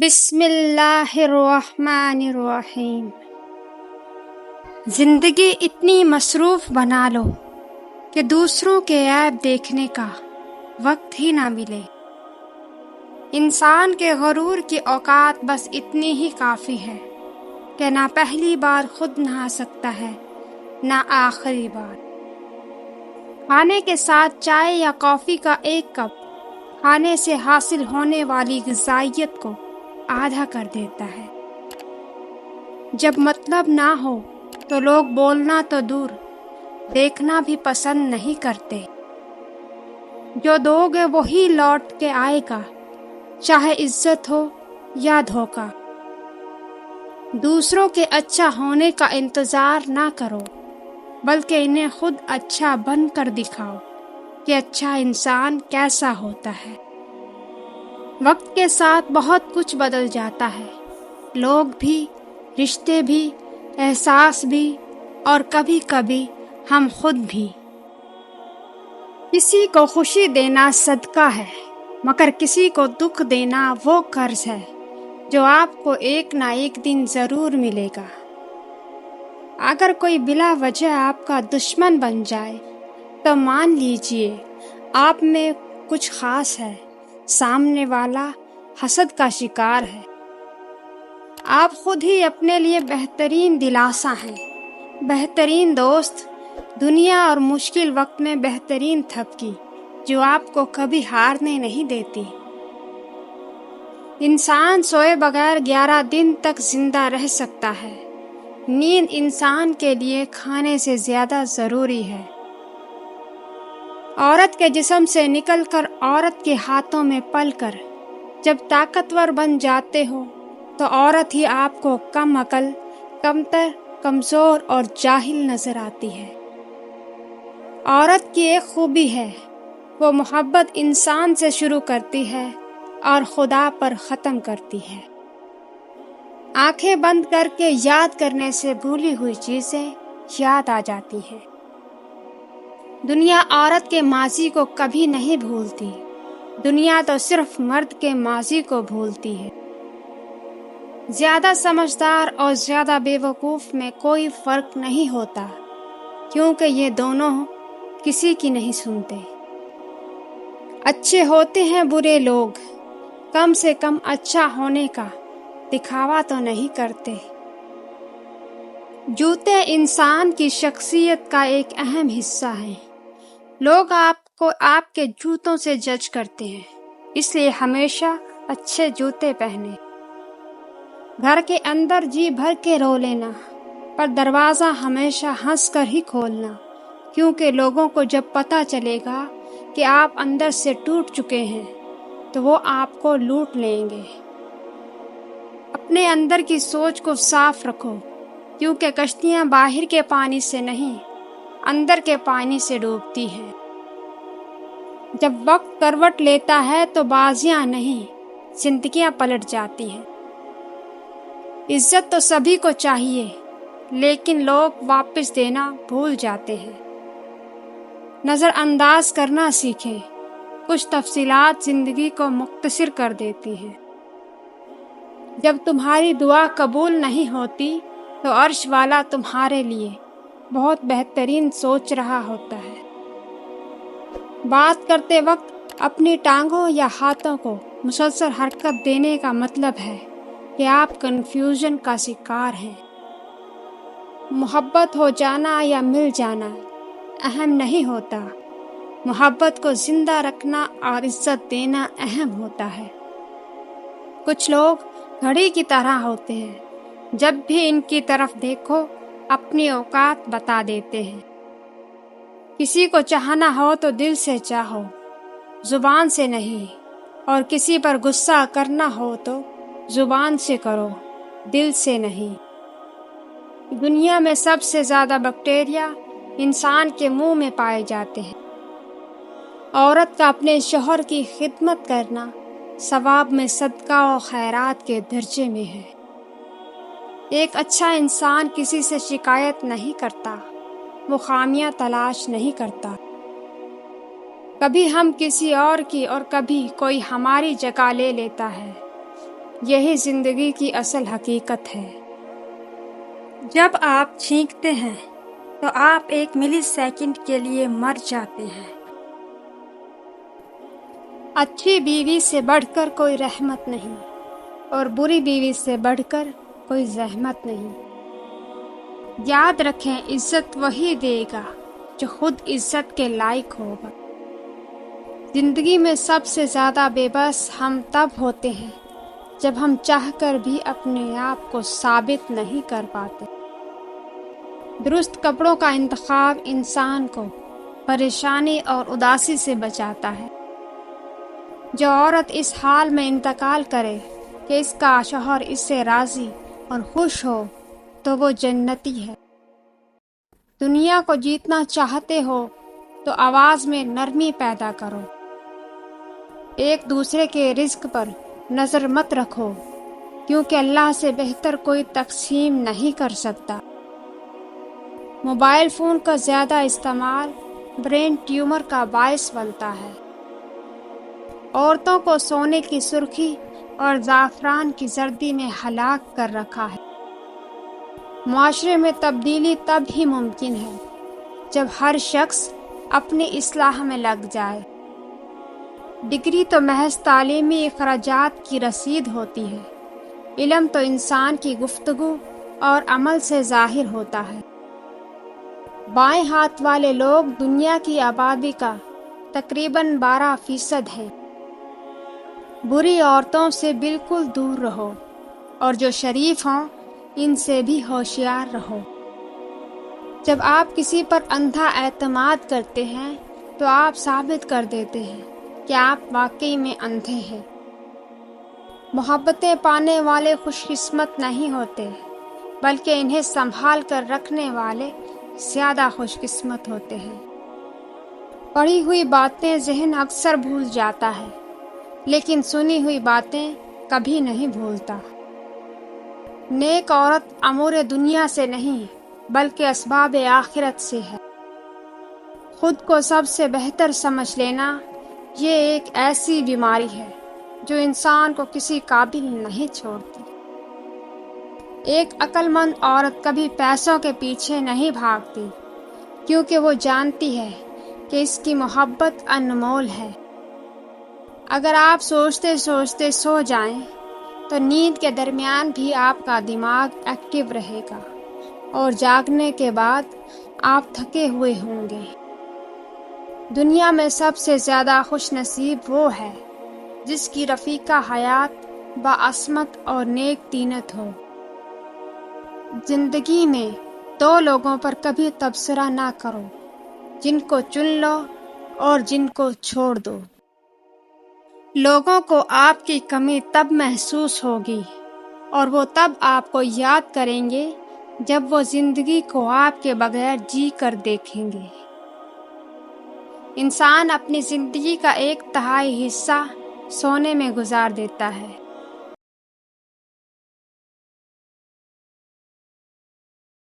بسم اللہ الرحمن الرحیم۔ زندگی اتنی مصروف بنا لو کہ دوسروں کے عیب دیکھنے کا وقت ہی نہ ملے۔ انسان کے غرور کی اوقات بس اتنی ہی کافی ہے کہ نہ پہلی بار خود نہا سکتا ہے نہ آخری بار۔ کھانے کے ساتھ چائے یا کافی کا ایک کپ کھانے سے حاصل ہونے والی غذائیت کو آدھا کر دیتا ہے۔ جب مطلب نہ ہو تو لوگ بولنا تو دور دیکھنا بھی پسند نہیں کرتے۔ جو دو گے وہی لوٹ کے آئے گا، چاہے عزت ہو یا دھوکہ۔ دوسروں کے اچھا ہونے کا انتظار نہ کرو، بلکہ انہیں خود اچھا بن کر دکھاؤ کہ اچھا انسان کیسا ہوتا ہے۔ وقت کے ساتھ بہت کچھ بدل جاتا ہے، لوگ بھی، رشتے بھی، احساس بھی، اور کبھی کبھی ہم خود بھی۔ کسی کو خوشی دینا صدقہ ہے، مگر کسی کو دکھ دینا وہ قرض ہے جو آپ کو ایک نہ ایک دن ضرور ملے گا۔ اگر کوئی بلا وجہ آپ کا دشمن بن جائے تو مان لیجئے آپ میں کچھ خاص ہے، سامنے والا حسد کا شکار ہے۔ آپ خود ہی اپنے لیے بہترین دلاسا ہیں، بہترین دوست، دنیا اور مشکل وقت میں بہترین تھپکی جو آپ کو کبھی ہارنے نہیں دیتی۔ انسان سوئے بغیر 11 دن تک زندہ رہ سکتا ہے۔ نیند انسان کے لیے کھانے سے زیادہ ضروری ہے۔ عورت کے جسم سے نکل کر عورت کے ہاتھوں میں پل کر جب طاقتور بن جاتے ہو تو عورت ہی آپ کو کم عقل، کمتر، کمزور اور جاہل نظر آتی ہے۔ عورت کی ایک خوبی ہے، وہ محبت انسان سے شروع کرتی ہے اور خدا پر ختم کرتی ہے۔ آنکھیں بند کر کے یاد کرنے سے بھولی ہوئی چیزیں یاد آ جاتی ہیں۔ دنیا عورت کے ماضی کو کبھی نہیں بھولتی، دنیا تو صرف مرد کے ماضی کو بھولتی ہے۔ زیادہ سمجھدار اور زیادہ بے وقوف میں کوئی فرق نہیں ہوتا، کیونکہ یہ دونوں کسی کی نہیں سنتے۔ اچھے ہوتے ہیں برے لوگ، کم سے کم اچھا ہونے کا دکھاوا تو نہیں کرتے۔ جوتے انسان کی شخصیت کا ایک اہم حصہ ہیں۔ لوگ آپ کو آپ کے جوتوں سے جج کرتے ہیں، اس لیے ہمیشہ اچھے جوتے پہنیں۔ گھر کے اندر جی بھر کے رو لینا، پر دروازہ ہمیشہ ہنس کر ہی کھولنا، کیونکہ لوگوں کو جب پتہ چلے گا کہ آپ اندر سے ٹوٹ چکے ہیں تو وہ آپ کو لوٹ لیں گے۔ اپنے اندر کی سوچ کو صاف رکھو، کیونکہ کشتیاں باہر کے پانی سے نہیں، اندر کے پانی سے ڈوبتی ہیں۔ جب وقت کروٹ لیتا ہے تو بازیاں نہیں، زندگیاں پلٹ جاتی ہیں۔ عزت تو سبھی کو چاہیے، لیکن لوگ واپس دینا بھول جاتے ہیں۔ نظر انداز کرنا سیکھیں، کچھ تفصیلات زندگی کو مختصر کر دیتی ہیں۔ جب تمہاری دعا قبول نہیں ہوتی تو عرش والا تمہارے لیے بہت بہترین سوچ رہا ہوتا ہے۔ بات کرتے وقت اپنی ٹانگوں یا ہاتھوں کو مسلسل حرکت دینے کا مطلب ہے کہ آپ کنفیوژن کا شکار ہیں۔ محبت ہو جانا یا مل جانا اہم نہیں ہوتا، محبت کو زندہ رکھنا اور عزت دینا اہم ہوتا ہے۔ کچھ لوگ گھڑی کی طرح ہوتے ہیں، جب بھی ان کی طرف دیکھو اپنی اوقات بتا دیتے ہیں۔ کسی کو چاہنا ہو تو دل سے چاہو، زبان سے نہیں، اور کسی پر غصہ کرنا ہو تو زبان سے کرو، دل سے نہیں۔ دنیا میں سب سے زیادہ بیکٹیریا انسان کے منہ میں پائے جاتے ہیں۔ عورت کا اپنے شوہر کی خدمت کرنا ثواب میں صدقہ و خیرات کے درجے میں ہے۔ ایک اچھا انسان کسی سے شکایت نہیں کرتا، وہ خامیاں تلاش نہیں کرتا۔ کبھی ہم کسی اور کی اور کبھی کوئی ہماری جگہ لے لیتا ہے، یہی زندگی کی اصل حقیقت ہے۔ جب آپ چھینکتے ہیں تو آپ 1 ملی سیکنڈ کے لیے مر جاتے ہیں۔ اچھی بیوی سے بڑھ کر کوئی رحمت نہیں اور بری بیوی سے بڑھ کر کوئی زحمت نہیں۔ یاد رکھیں، عزت وہی دے گا جو خود عزت کے لائق ہوگا۔ زندگی میں سب سے زیادہ بے بس ہم تب ہوتے ہیں جب ہم چاہ کر بھی اپنے آپ کو ثابت نہیں کر پاتے۔ درست کپڑوں کا انتخاب انسان کو پریشانی اور اداسی سے بچاتا ہے۔ جو عورت اس حال میں انتقال کرے کہ اس کا شوہر اس سے راضی اور خوش ہو تو وہ جنتی ہے۔ دنیا کو جیتنا چاہتے ہو تو آواز میں نرمی پیدا کرو۔ ایک دوسرے کے رزق پر نظر مت رکھو، کیونکہ اللہ سے بہتر کوئی تقسیم نہیں کر سکتا۔ موبائل فون کا زیادہ استعمال برین ٹیومر کا باعث بنتا ہے۔ عورتوں کو سونے کی سرخی اور زعفران کی زردی نے ہلاک کر رکھا ہے۔ معاشرے میں تبدیلی تب ہی ممکن ہے جب ہر شخص اپنی اصلاح میں لگ جائے۔ ڈگری تو محض تعلیمی اخراجات کی رسید ہوتی ہے، علم تو انسان کی گفتگو اور عمل سے ظاہر ہوتا ہے۔ بائیں ہاتھ والے لوگ دنیا کی آبادی کا تقریباً 12% ہیں۔ بری عورتوں سے بالکل دور رہو اور جو شریف ہوں ان سے بھی ہوشیار رہو۔ جب آپ کسی پر اندھا اعتماد کرتے ہیں تو آپ ثابت کر دیتے ہیں کہ آپ واقعی میں اندھے ہیں۔ محبتیں پانے والے خوش قسمت نہیں ہوتے، بلکہ انہیں سنبھال کر رکھنے والے زیادہ خوش قسمت ہوتے ہیں۔ پڑھی ہوئی باتیں ذہن اکثر بھول جاتا ہے، لیکن سنی ہوئی باتیں کبھی نہیں بھولتا۔ نیک عورت امور دنیا سے نہیں بلکہ اسباب آخرت سے ہے۔ خود کو سب سے بہتر سمجھ لینا یہ ایک ایسی بیماری ہے جو انسان کو کسی قابل نہیں چھوڑتی۔ ایک عقل مند عورت کبھی پیسوں کے پیچھے نہیں بھاگتی، کیونکہ وہ جانتی ہے کہ اس کی محبت انمول ہے۔ اگر آپ سوچتے سوچتے سو جائیں تو نیند کے درمیان بھی آپ کا دماغ ایکٹیو رہے گا اور جاگنے کے بعد آپ تھکے ہوئے ہوں گے۔ دنیا میں سب سے زیادہ خوش نصیب وہ ہے جس کی رفیقہ حیات باعصمت اور نیک طینت ہو۔ زندگی میں 2 لوگوں پر کبھی تبصرہ نہ کرو، جن کو چن لو اور جن کو چھوڑ دو۔ لوگوں کو آپ کی کمی تب محسوس ہوگی اور وہ تب آپ کو یاد کریں گے جب وہ زندگی کو آپ کے بغیر جی کر دیکھیں گے۔ انسان اپنی زندگی کا 1/3 حصہ سونے میں گزار دیتا ہے۔